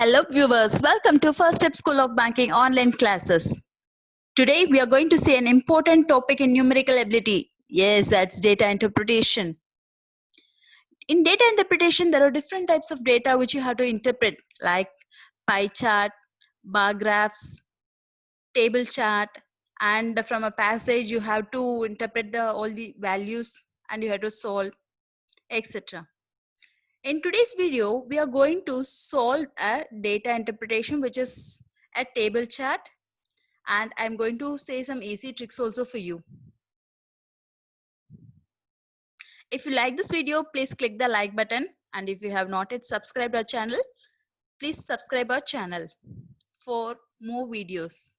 Hello viewers, welcome to First Step School of Banking online classes. Today we are going to see an important topic in numerical ability. Yes, that's data interpretation. In data interpretation, there are different types of data which you have to interpret, like pie chart, bar graphs, table chart, and from a passage you have to interpret all the values and you have to solve, etc. In today's video, we are going to solve a data interpretation which is a table chart, and I'm going to say some easy tricks also for you. If you like this video, please click the like button, and if you have not yet subscribed our channel, please subscribe our channel for more videos.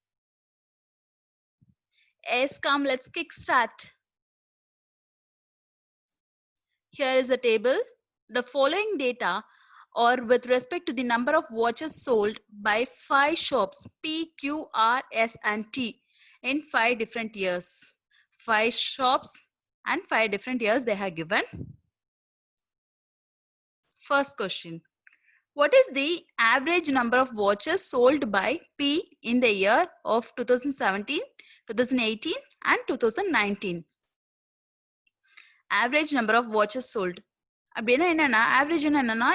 Yes, come, let's kickstart. Here is a table. The following data or with respect to the number of watches sold by 5 shops P, Q, R, S and T in 5 different years. 5 shops and 5 different years they have given. First question. What is the average number of watches sold by P in the year of 2017, 2018 and 2019? Average number of watches sold. அப்படின்னா என்னன்னா average என்னன்னா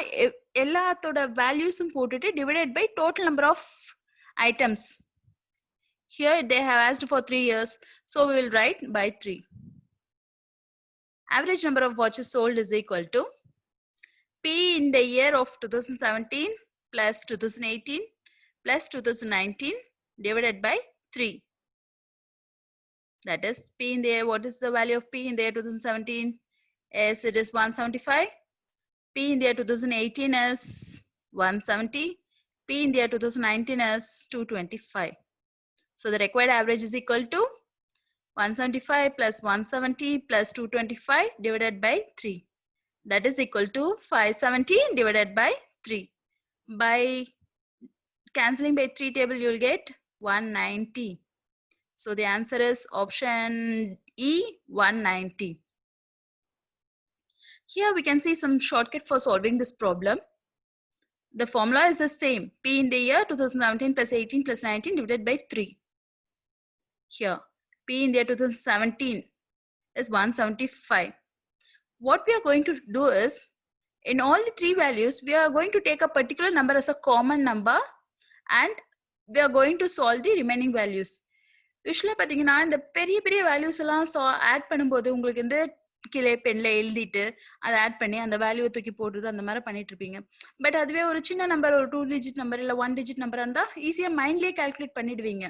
எல்லாத்தோட வேல்யூஸும் போட்டுட்டு divided by total number of items. Here they have asked for 3 years, so we will write by 3. Average number of watches sold is equal to P in the year of 2017 plus 2018 plus 2019 divided by 3. That is P in the year. What is the value of P in the year 2017? Yes, it is 175. P in the year 2018 is 170. P in the year 2019 is 225. So the required average is equal to 175 plus 170 plus 225 divided by 3. That is equal to 570 divided by 3. By cancelling by 3 table, you will get 190. So the answer is option E, 190. Here we can see some shortcut for solving this problem. The formula is the same. P in the year 2017 plus 18 plus 19 divided by 3. Here, P in the year 2017 is 175. What we are going to do is, in all the 3 values, we are going to take a particular number as a common number and we are going to solve the remaining values. Usually, பார்த்தீங்கன்னா இந்த பெரிய பெரிய values எல்லாம் add பண்ணும்போது உங்களுக்கு இந்த கீழே பென்ல எழுதிட்டு அதை ஆட் பண்ணி அந்த வேல்யூவை தூக்கி போடுறது அந்த மாதிரி பண்ணிட்டு இருப்பீங்க. பட் அதுவே ஒரு சின்ன நம்பர், ஒரு 2 டிஜிட் நம்பர் இல்ல 1 டிஜிட் நம்பர் இருந்தா ஈஸியா மைண்ட்லயே கால்குலேட் பண்ணிடுவீங்க.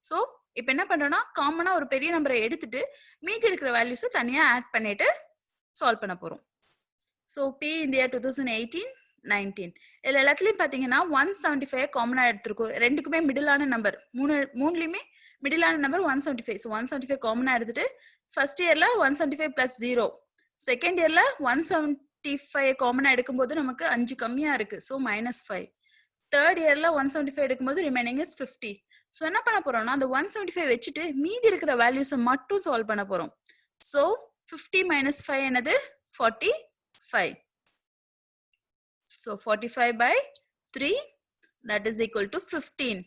ஸோ இப்போ என்ன பண்றோம்னா காமனா ஒரு பெரிய நம்பரை எடுத்துட்டு மீதி இருக்கிற வேல்யூஸை தனியா ஆட் பண்ணிட்டு சால்வ் பண்ண போறோம். So P in the year 2018, 19 இதுல எல்லாத்துலயும் பாத்தீங்கன்னா 175 காமனா எடுத்திருக்கோம். ரெண்டுக்குமே மிடிலான நம்பர், மூணுலயுமே மிடிலான நம்பர் 175. ஸோ 175 காமனா எடுத்துட்டு ஃபர்ஸ்ட் இயர்ல 175 பிளஸ் 0, செகண்ட் இயர்ல 175 காமனா எடுக்கும்போது நமக்கு 5 கம்மியா இருக்கு, ஸோ -5. தேர்ட் இயர்ல 175 எடுக்கும்போது ரிமைனிங் இஸ் 50. ஸோ என்ன பண்ண போறோம்னா அந்த 175 வச்சுட்டு மீதி இருக்கிற வேல்யூஸை மட்டும் சால்வ் பண்ண போறோம். ஸோ 50 minus 5 என்னது 45. So 45 by 3, that is equal to 15.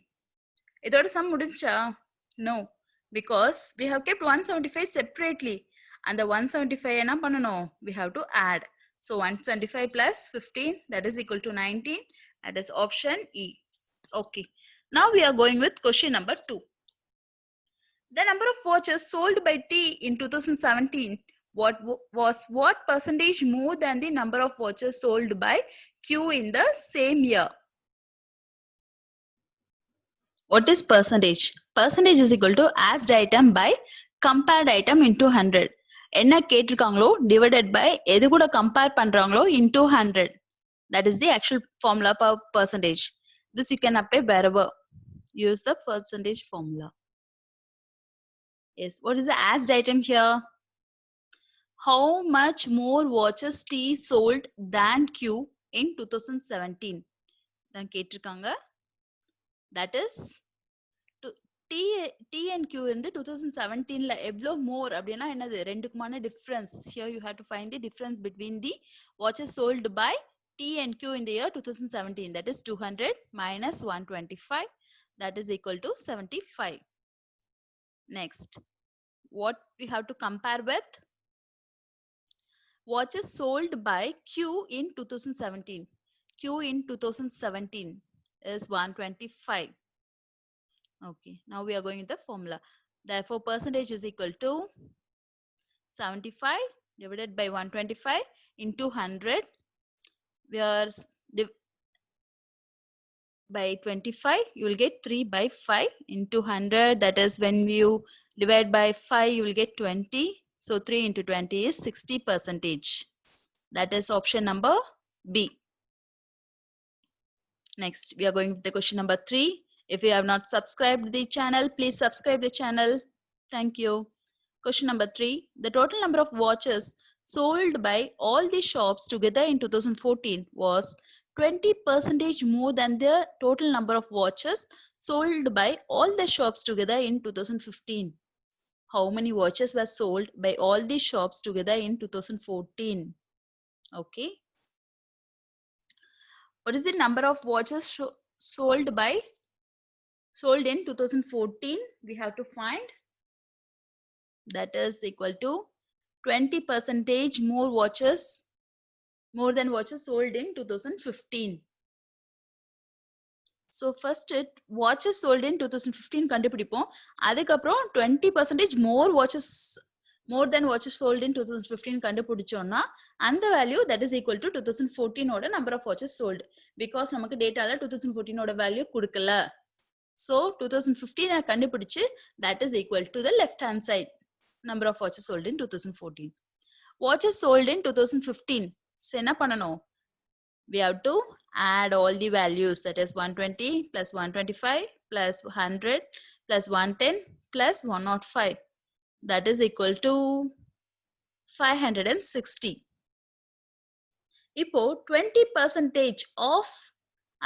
இதோட sum முடிஞ்சா? No, because we have kept 175 separately. And the 175 என்ன பண்ணணும்? We have to add. So 175 plus 15, that is equal to 19. That is option E. Okay. Now we are going with question number 2. The number of watches sold by T in 2017 what percentage more than the number of watches sold by Q in the same year? What is percentage? Percentage is equal to asked item by compared item into 100. என்ன கேட்டிருக்காங்களோ divided by எது கூட compare பண்றாங்களோ into 100. That is the actual formula for percentage. This you can apply wherever. Use the percentage formula. Yes, what is the asked item here? How much more watches T sold than Q in 2017? தான் கேட்டிருக்காங்க. That is T and Q வந்து 2017ல எவ்வளோ more அப்படின்னா என்னது ரெண்டுக்குமான difference. Here you have to find the difference between the watches sold by T and Q in the year 2017. That is 200 minus 125. That is equal to 75. Next, what we have to compare with? Watches sold by Q in 2017. Q in 2017 is 125. Okay, now we are going with the formula. Therefore, percentage is equal to 75 divided by 125 into 100. We are by 25, you will get 3 by 5 into 100. That is, when you divide by 5, you will get 20. So 3 into 20 is 60%. That is option number B. Next, we are going with the question number 3. If you have not subscribed the channel, please subscribe the channel. Thank you. Question number 3. The total number of watches sold by all the shops together in 2014 was 20% more than the total number of watches sold by all the shops together in 2015. How many watches were sold by all the shops together in 2014? Okay. What is the number of watches sold in 2014? We have to find. That is equal to 20% more than watches sold in 2015. So first watches sold in 2015 கண்டுபிடிப்போம். அதுக்கப்புறம் 20% more than watches sold in 2015 கண்டுபிடிச்சோம்னா அந்த value that is equal to 2014 ஓட number of watches sold. Because நமக்கு டேட்டால 2014 ஓட value கொடுக்கல. So 2015 கண்டுபிடிச்சு that is equal to the left hand side number of watches sold in 2014. Watches sold in 2015. So என்ன பண்ணணும்? We have to add all the values, that is 120 plus 125 plus 100 plus 110 plus 105. That is equal to 560. இப்போ 20% of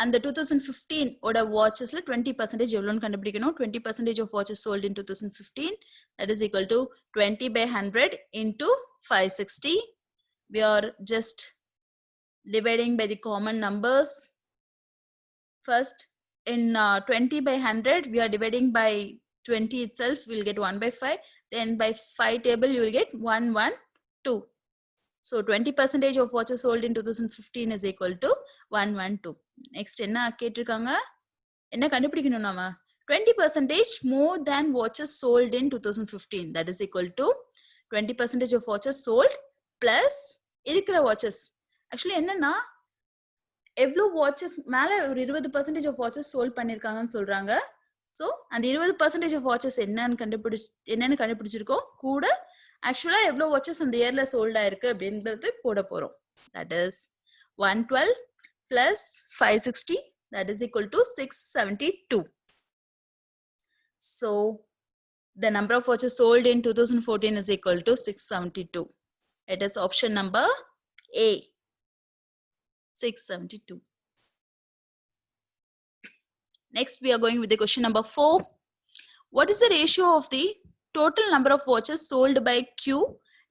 and the 2015 oda watches 20% எவ்வளவுன்னு கண்டுபிடிக்கணும். 20% of watches sold in 2015, that is equal to 20 by 100 into 560. We are just dividing by the common numbers. First, in 20 by 100, we are dividing by 20 itself. We will get 1 by 5. Then by 5 table, you will get 1, 1, 2. So 20% of watches sold in 2015 is equal to 1, 1, 2. Next, என்ன கேட்டிருக்காங்க? என்ன கண்டுபிடிக்கணும் நாம? 20% more than watches sold in 2015. That is equal to 20% of watches sold plus இருக்கிற watches. Actually என்னன்னா எவ்வளவு watches மேல ஒரு 20% ஆஃப் வாட்சஸ் சோல்ட் பண்ணிருக்காங்கன்னு சொல்றாங்க. சோ அந்த 20% ஆஃப் வாட்சஸ் என்னன்னு கண்டுபிடிச்சிருக்கோம். கூட ஆக்சுவலா எவ்வளவு வாட்சஸ் அந்த இயர்ல சோல்ட் ஆயிருக்கு அப்படின்றது போட போறோம். That is 112 plus 560, that is equal to 672. So the number of watches sold in 2014 is equal to 672. It is option number A. 672. Next, we are going with the question number 4. What is the ratio of the total number of watches sold by Q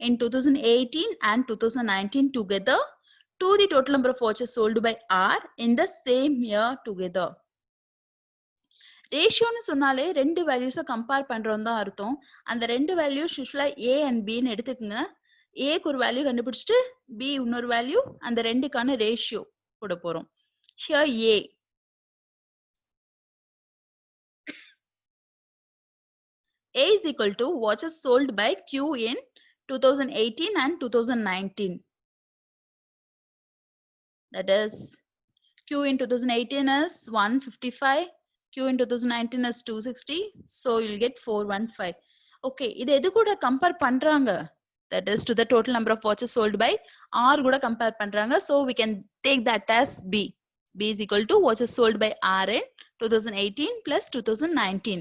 in 2018 and 2019 together to the total number of watches sold by R in the same year together? ரேஷியோன்னு சொன்னாலே ரெண்டு வேல்யூஸை compare பண்றோம் தான் அர்த்தம். அந்த ரெண்டு values யூஸ்வலா A and B ன்னு எடுத்துக்கங்க. ஏக்கு ஒரு வேல்யூ கண்டுபிடிச்சிட்டு B இன்னொரு வேல்யூ, அந்த ரெண்டுக்கான ரேஷியோ போட போறோம். Here A is equal to watches sold by Q in 2018 and 2019. That is, Q in 2018 is 155, Q in 2019 is 260, so you'll get 415. Okay, இது எது கூட கம்பேர் பண்றாங்க? That is to the total number of watches sold by R கூட compare பண்றாங்க. So we can take that as B. B is equal to watches sold by R in 2018 plus 2019.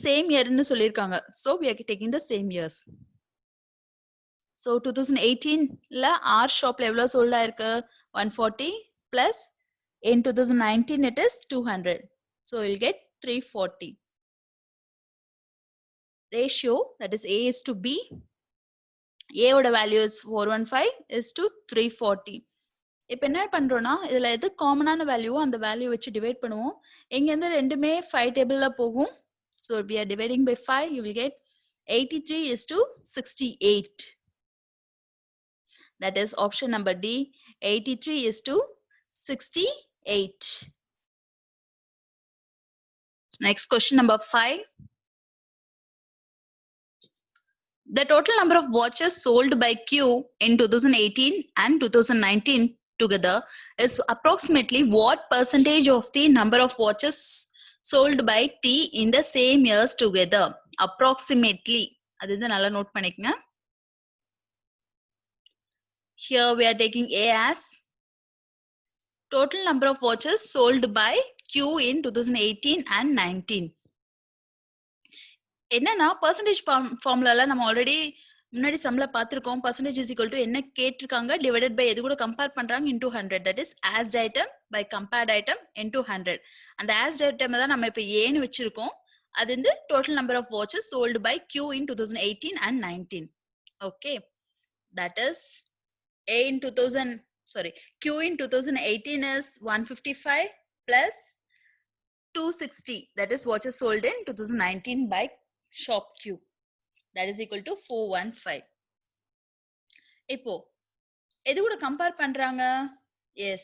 Same year ன்னு சொல்லிருக்காங்க. So we are taking the same years. So 2018ல R shopல எவ்வளவு sold ஆயிருக்கு? 140 plus in 2019 it is 200. So you'll get 340. Ratio, that is A is to B. A oda value is 415 is to 340. இப்போ என்ன பண்றோம்னா இதுல எது காமனான வேல்யூவோ அந்த வேல்யூ வச்சு டிவைட் பண்ணுவோம். இங்க இருந்து ரெண்டுமே 5 டேபிள்ல போகும். So we are dividing by 5, you will get 83 is to 68. That is option number D, 83 is to 68. Next question number 5. The total number of watches sold by Q in 2018 and 2019 together is approximately what percentage of the number of watches sold by T in the same years together? Approximately. அது வந்து நல்லா note பண்ணிக்கங்க. Here we are taking A as total number of watches sold by Q in 2018 and 19. என்னன்னா percentage formula நம்ம already முன்னாடி சம்ல பார்த்திருக்கோம். percentage is equal to என்ன கேட்டிருக்காங்க divided by எது கூட கம்பேர் பண்றாங்க into 100. that is as item by compared item into 100. அந்த as item தான் நம்ம இப்ப A ன்னு வச்சிருக்கோம். அது வந்து total number of watches sold by Q in 2018 and 19. Okay, that is A in Q in 2018 is 155 plus 260, that is watches sold in 2019 by shop Q, that is equal to 415. இப்போ எது கூட compare பண்றாங்க? Yes,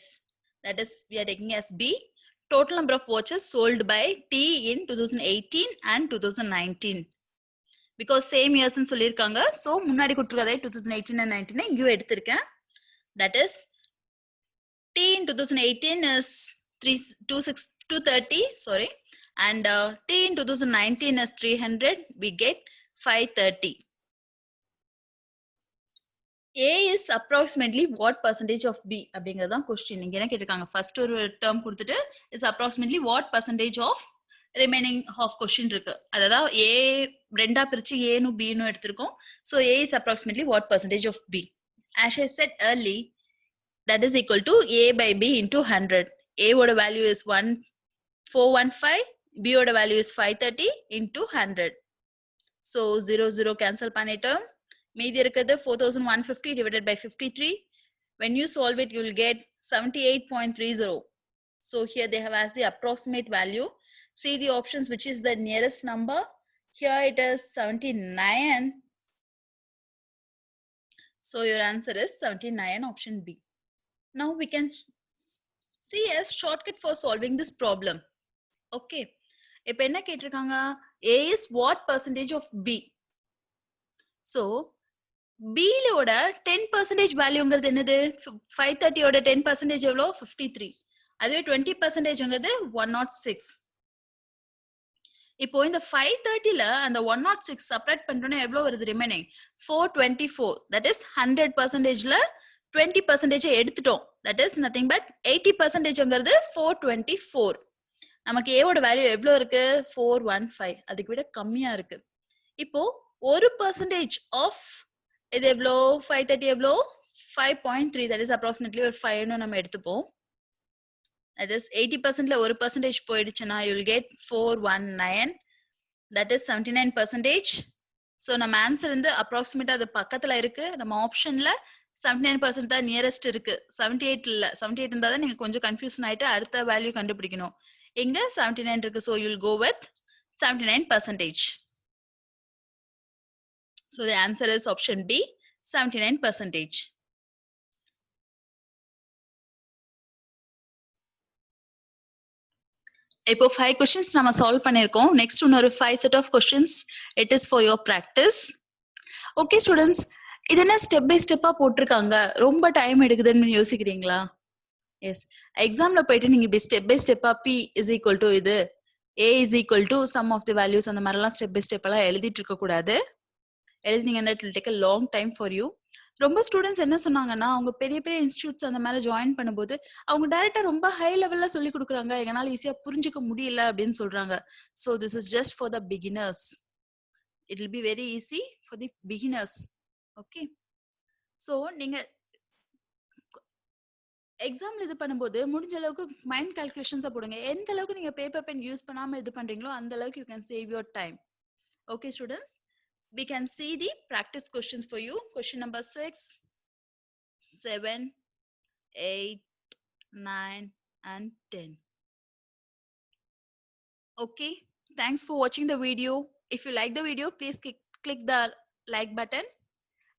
that is we are taking as B, total number of watches sold by T in 2018 and 2019, because same years ன்னு சொல்லிருக்காங்க. So முன்னாடி கொடுத்திருக்கதே 2018 and 19 இங்கேயும் எடுத்திருக்கேன். That is T in 2018 is 230, sorry, and T in 2019 is 300. We get 530. A is approximately what percentage of B? அப்படிங்கறதான் question. இங்க என்ன கேட்டிருக்காங்க? First ஒரு term கொடுத்துட்டு is approximately what percentage of remaining half question இருக்கு. அதாவது A ரெண்டா பிரிச்சு A னு B னு எடுத்திருக்கோம். So A is approximately what percentage of B? As I said early, that is equal to A by B into 100. A oda value is 415, B oda value is 530 into 100. So 0 0 cancel பண்ணிட்டோம். மீதி இருக்கிறது 4150 divided by 53. When you solve it, you will get 78.30. So here they have asked the approximate value. See the options, which is the nearest number. Here it is 79. So your answer is 79, option B. Now we can see a shortcut for solving this problem. Okay. இப்போ என்ன கேட்டிருக்காங்க? A is what percentage of B? So B ஓட 10% வேல்யூங்கிறது என்னது? 530 ஓட 10% எவ்வளோ? 53. அதுவே 20%ங்கிறது 106. இப்போ இந்த 530ல அந்த 106 செப்பரேட் பண்றோம்னா எவ்வளவு வருது ரிமைனிங்? 424. தட் இஸ் 100%ல 20% எடுத்துட்டோம். தட் இஸ் நத்திங் பட் 80%ங்கிறது 424. நமக்கு A ஓட வேல்யூ எவ்வளவு இருக்கு? 415. அதுக்கு விட கம்மியா இருக்கு. இப்போ 1% ஆஃப் இது எவ்வளோ? 530 எவ்வளோ? 5.3. தட் இஸ் அப்ராக்சிமேட்லி ஒரு 5 னு நம்ம எடுத்துப்போம். that is 80%ல 1% போயிடுச்சுன்னா you will get 419, that is 79%. so நம்ம ஆன்சர் வந்து அப்ராக்சிமேட்டா அது பக்கத்துல இருக்கு. நம்ம ஆப்ஷன்ல 79% தான் நியரஸ்ட் இருக்கு. 78 இல்ல. 78 இருந்தா தான் நீங்க கொஞ்சம் கன்ஃபியூஷன் ஆயிட்டு அடுத்த வேல்யூ கண்டுபிடிக்கணும். இங்க 79 இருக்கு. so you will go with 79%. so the answer is option B, 79%. இப்போ 5 questions நம்ம சால்வ் பண்ணிருக்கோம். நெக்ஸ்ட் இன்னொரு 5 set of questions. It is for your practice. Okay students, இது என்ன ஸ்டெப் பை ஸ்டெப்பா போட்டிருக்காங்க, ரொம்ப டைம் எடுக்குதுன்னு யோசிக்கிறீங்களா? எஸ், எக்ஸாம்ல போயிட்டு நீங்க இப்படி ஸ்டெப் பை ஸ்டெப்பா P is equal to இது, A is equal to sum of the values அந்த மாதிரிலாம் ஸ்டெப் பை ஸ்டெப் எல்லாம் எழுதிட்டு இருக்க கூடாது. எழுதினீங்கன்னா it will take a long time for you. ரொம்ப ஸ்டூடெண்ட்ஸ் என்ன சொன்னாங்கன்னா, அவங்க பெரிய பெரிய இன்ஸ்டியூட்ஸ் அந்த மாதிரி ஜாயின் பண்ணும்போது அவங்க டைரக்டா ரொம்ப ஹை லெவல்ல சொல்லி கொடுக்குறாங்க, எங்களால ஈஸியா புரிஞ்சுக்க முடியல அப்படின்னு சொல்றாங்க. So this is just for the beginners. It will be very easy for the beginners. Okay, so நீங்க எக்ஸாம்ல இது பண்ணும்போது முடிஞ்ச அளவுக்கு மைண்ட் கால்குலேஷன்ஸா போடுங்க. எந்த அளவுக்கு நீங்க பேப்பர் பென் யூஸ் பண்ணாம இது பண்றீங்களோ அந்த அளவுக்கு you can save your time. Okay students, we can see the practice questions for you. Question number 6, 7, 8, 9, and 10. Okay, thanks for watching the video. If you like the video, please click the like button.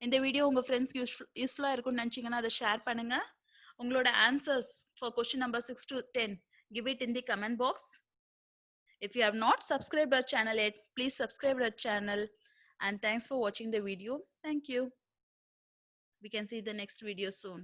இந்த video உங்க ஃப்ரெண்ட்ஸ்க்கு யூஸ்ஃபுல்லா இருக்கும்னு நினைச்சீங்கன்னா அதை share பண்ணுங்க. உங்களோட answers for question number 6 to 10 give it in the comment box. If you have not subscribed our channel yet, please subscribe our channel, and thanks for watching the video. Thank you. We can see the next video soon.